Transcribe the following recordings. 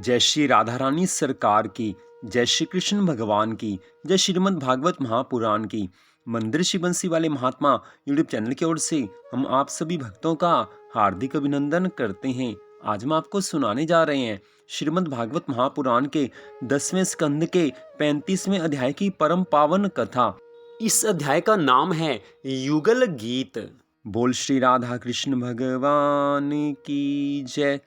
जय श्री राधा रानी सरकार की, जय श्री कृष्ण भगवान की, जय श्रीमद् भागवत महापुराण की। मंदिर श्री बंसी वाले महात्मा यूट्यूब चैनल की ओर से हम आप सभी भक्तों का हार्दिक अभिनंदन करते हैं। आज हम आपको सुनाने जा रहे हैं श्रीमद् भागवत महापुराण के 10वें स्कंद के 35वें अध्याय की परम पावन कथा। इस अध्याय का नाम है युगल गीत। बोल श्री राधा कृष्ण भगवान की जय।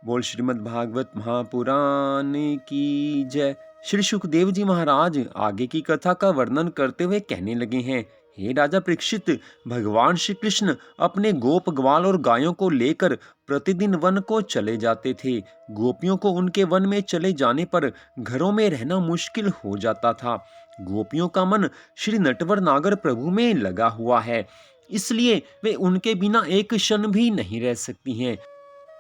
बोल श्रीमद् भागवत महापुराण की जय। श्री सुखदेव जी महाराज आगे की कथा का वर्णन करते हुए कहने लगे हैं, हे राजा परीक्षित, भगवान श्री कृष्ण अपने गोप ग्वाल और गायों को लेकर प्रतिदिन वन को चले जाते थे। गोपियों को उनके वन में चले जाने पर घरों में रहना मुश्किल हो जाता था। गोपियों का मन श्री नटवर नागर प्रभु में लगा हुआ है, इसलिए वे उनके बिना एक क्षण भी नहीं रह सकती हैं।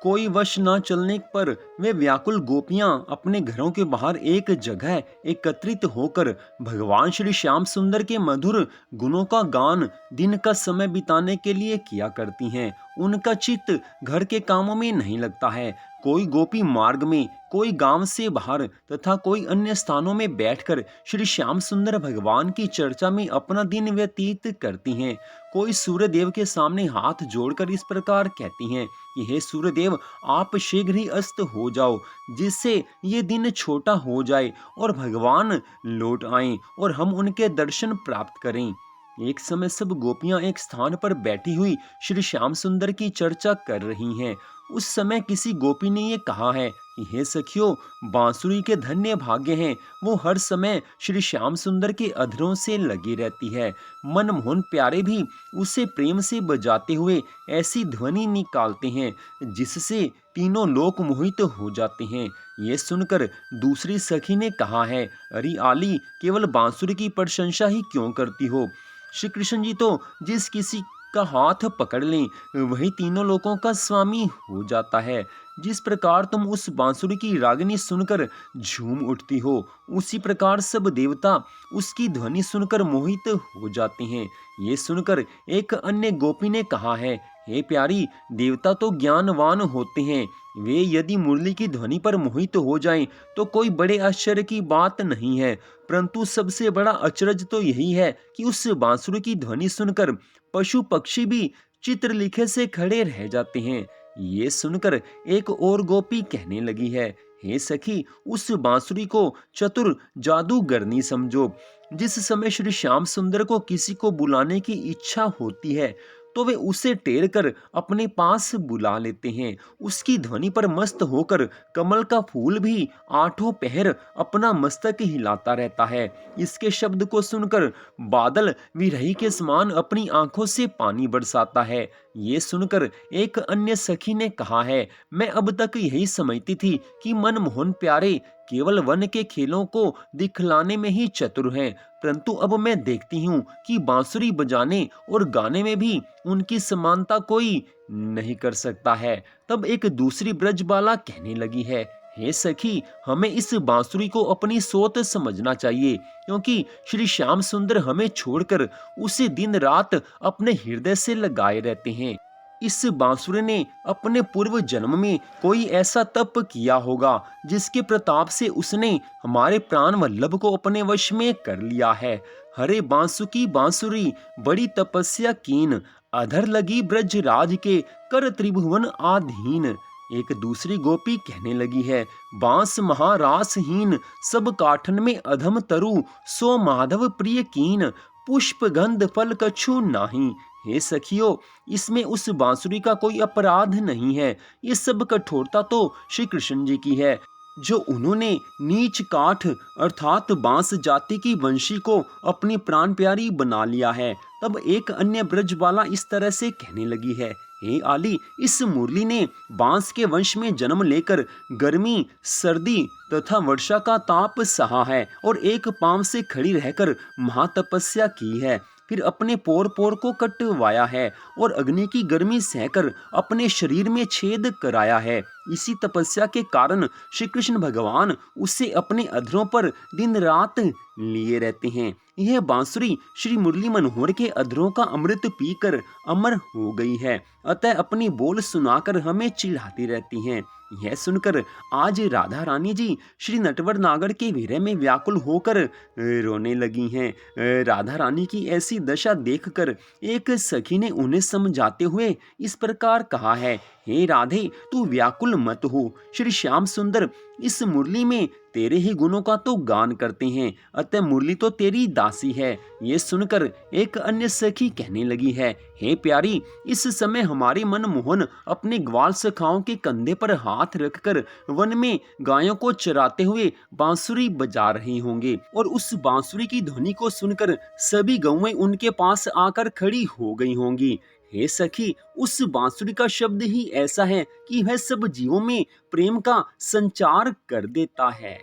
कोई वश न चलने पर वे व्याकुल गोपियां अपने घरों के बाहर एक जगह एकत्रित होकर भगवान श्री श्याम सुंदर के मधुर गुणों का गान दिन का समय बिताने के लिए किया करती हैं। उनका चित्त घर के कामों में नहीं लगता है। कोई गोपी मार्ग में, कोई गांव से बाहर तथा कोई अन्य स्थानों में बैठकर श्री श्याम सुंदर भगवान की चर्चा में अपना दिन व्यतीत करती हैं। कोई सूर्यदेव के सामने हाथ जोड़कर इस प्रकार कहती हैं कि हे सूर्यदेव, आप शीघ्र ही अस्त हो जाओ, जिससे ये दिन छोटा हो जाए और भगवान लौट आएं और हम उनके दर्शन प्राप्त करें। एक समय सब गोपियां एक स्थान पर बैठी हुई श्री श्याम सुंदर की चर्चा कर रही हैं। उस समय किसी गोपी ने ये कहा है कि हे सखियों, बांसुरी के धन्य भाग्य हैं, वो हर समय श्री श्याम सुंदर के अधरों से लगी रहती है। मनमोहन प्यारे भी उसे प्रेम से बजाते हुए ऐसी ध्वनि निकालते हैं जिससे तीनों लोक मोहित हो जाते हैं। ये सुनकर दूसरी सखी ने कहा है, अरे आली, केवल बांसुरी की प्रशंसा ही क्यों करती हो? श्री कृष्ण जी तो जिस किसी का हाथ पकड़ लें वही तीनों लोकों का स्वामी हो जाता है। जिस प्रकार तुम उस बांसुरी की रागिनी सुनकर झूम उठती हो, उसी प्रकार सब देवता उसकी ध्वनि सुनकर मोहित हो जाते हैं। ये सुनकर एक अन्य गोपी ने कहा है, हे प्यारी, देवता तो ज्ञानवान होते हैं, वे यदि मुरली की ध्वनि पर मोहित हो जाएं तो कोई बड़े आश्चर्य की बात नहीं है, परंतु सबसे बड़ा अचरज तो यही है कि उस बांसुरी की ध्वनि सुनकर पशु पक्षी भी चित्रलेखे से खड़े रह जाते हैं। ये सुनकर एक और गोपी कहने लगी है, हे सखी, उस बांसुरी को चतुर जादूगरनी समझो। जिस समय श्री श्याम सुंदर को किसी को बुलाने की इच्छा होती है तो वे उसे टेर कर अपने पास बुला लेते हैं। उसकी ध्वनि पर मस्त होकर कमल का फूल भी आठों पहर अपना मस्तक हिलाता रहता है। इसके शब्द को सुनकर बादल विरही के समान अपनी आंखों से पानी बरसाता है। ये सुनकर एक अन्य सखी ने कहा है, मैं अब तक यही समझती थी कि मनमोहन प्यारे केवल वन के खेलों को दिखलाने में ही चतुर हैं, परंतु अब मैं देखती हूँ कि बांसुरी बजाने और गाने में भी उनकी समानता कोई नहीं कर सकता है। तब एक दूसरी ब्रजबाला कहने लगी है, हे सखी, हमें इस बांसुरी को अपनी सोत समझना चाहिए, क्योंकि श्री श्याम सुंदर हमें छोड़कर उसे दिन रात अपने हृदय से लगाए रहते हैं। इस बांसुरी ने अपने पूर्व जन्म में कोई ऐसा तप किया होगा जिसके प्रताप से उसने हमारे प्राण वल्लभ को अपने वश में कर लिया है। हरे बांसुकी बांसुरी बड़ी तपस्या कीन, अधर लगी ब्रज राज के कर त्रिभुवन आधीन। एक दूसरी गोपी कहने लगी है, बांस महारासहीन सब काठन में अधम तरु, सो माधव प्रिय कीन, पुष्प गंध फल कछु नाही। हे सखियों, इसमें उस बांसुरी का कोई अपराध नहीं है, ये सब कठोरता तो श्री कृष्ण जी की है, जो उन्होंने नीच काठ अर्थात बांस जाति की वंशी को अपनी प्राण प्यारी बना लिया है। तब एक अन्य ब्रजबाला इस तरह से कहने लगी है, हे आली, इस मुरली ने बांस के वंश में जन्म लेकर गर्मी, सर्दी तथा वर्षा का ताप सहा है और एक पांव से खड़ी रहकर महातपस्या की है। फिर अपने पोर पोर को कटवाया है और अग्नि की गर्मी सहकर अपने शरीर में छेद कराया है। इसी तपस्या के कारण श्री कृष्ण भगवान उसे अपने अधरों पर दिन रात लिए रहते हैं। यह बांसुरी श्री मुरली मनोहर के अधरों का अमृत पीकर अमर हो गई है, अतः अपनी बोल सुनाकर हमें चिढ़ाती रहती हैं। यह सुनकर आज राधा रानी जी श्री नटवर नागर के विरह में व्याकुल होकर रोने लगी हैं। राधा रानी की ऐसी दशा देखकर एक सखी ने उन्हें समझाते हुए इस प्रकार कहा है, हे राधे, तू व्याकुल मत हो। श्री श्याम सुंदर इस मुरली में तेरे ही गुणों का तो गान करते हैं, अतः मुरली तो तेरी दासी है। ये सुनकर एक अन्य सखी कहने लगी है, हे प्यारी, इस समय हमारे मनमोहन अपने ग्वाल सखाओं के कंधे पर हाथ रखकर वन में गायों को चराते हुए बांसुरी बजा रहे होंगे, और उस बांसुरी की ध्वनि को सुनकर सभी गौएं उनके पास आकर खड़ी हो गई होंगी। हे सखी, उस बांसुरी का शब्द ही ऐसा है कि वह सब जीवों में प्रेम का संचार कर देता है।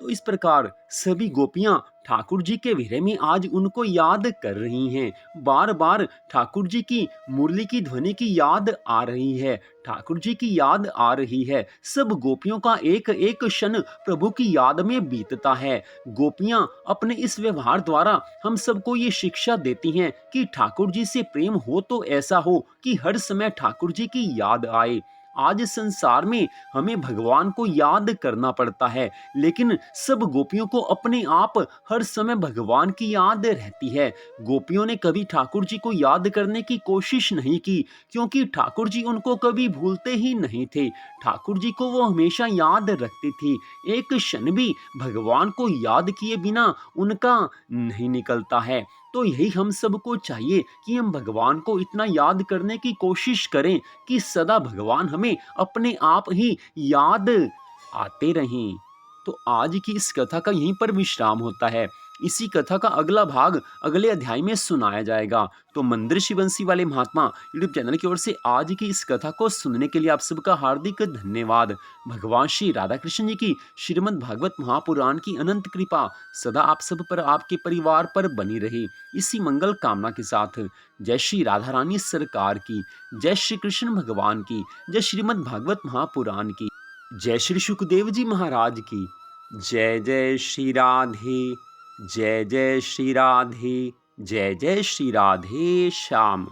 तो इस प्रकार सभी गोपियां ठाकुर जी के विरह में आज उनको याद कर रही हैं। बार बार ठाकुर जी की मुरली की ध्वनि की याद आ रही है, ठाकुर जी की याद आ रही है। सब गोपियों का एक एक क्षण प्रभु की याद में बीतता है। गोपियां अपने इस व्यवहार द्वारा हम सबको ये शिक्षा देती हैं कि ठाकुर जी से प्रेम हो तो ऐसा हो कि हर समय ठाकुर जी की याद आए। आज संसार में हमें भगवान को याद करना पड़ता है, लेकिन सब गोपियों को अपने आप हर समय भगवान की याद रहती है। गोपियों ने कभी ठाकुर जी को याद करने की कोशिश नहीं की, क्योंकि ठाकुर जी उनको कभी भूलते ही नहीं थे। ठाकुर जी को वो हमेशा याद रखती थी। एक क्षण भी भगवान को याद किए बिना उनका नहीं निकलता है। तो यही हम सबको चाहिए कि हम भगवान को इतना याद करने की कोशिश करें कि सदा भगवान हमें अपने आप ही याद आते रहें। तो आज की इस कथा का यहीं पर विश्राम होता है। इसी कथा का अगला भाग अगले अध्याय में सुनाया जाएगा। तो मंदिर शिवंशी वाले महात्मा यूट्यूब चैनल की ओर से आज की इस कथा को सुनने के लिए आप सबका हार्दिक धन्यवाद। भगवान श्री राधा कृष्ण जी की श्रीमद् भागवत महापुराण की अनंत कृपा सदा आप सब पर, आपके परिवार पर बनी रहे, इसी मंगल कामना के साथ जय श्री राधा रानी सरकार की, जय श्री कृष्ण भगवान की, जय श्रीमद् भागवत महापुराण की, जय श्री सुखदेव जी महाराज की, जय जय श्री राधे, जय जय श्री राधे, जय जय श्री राधे श्याम।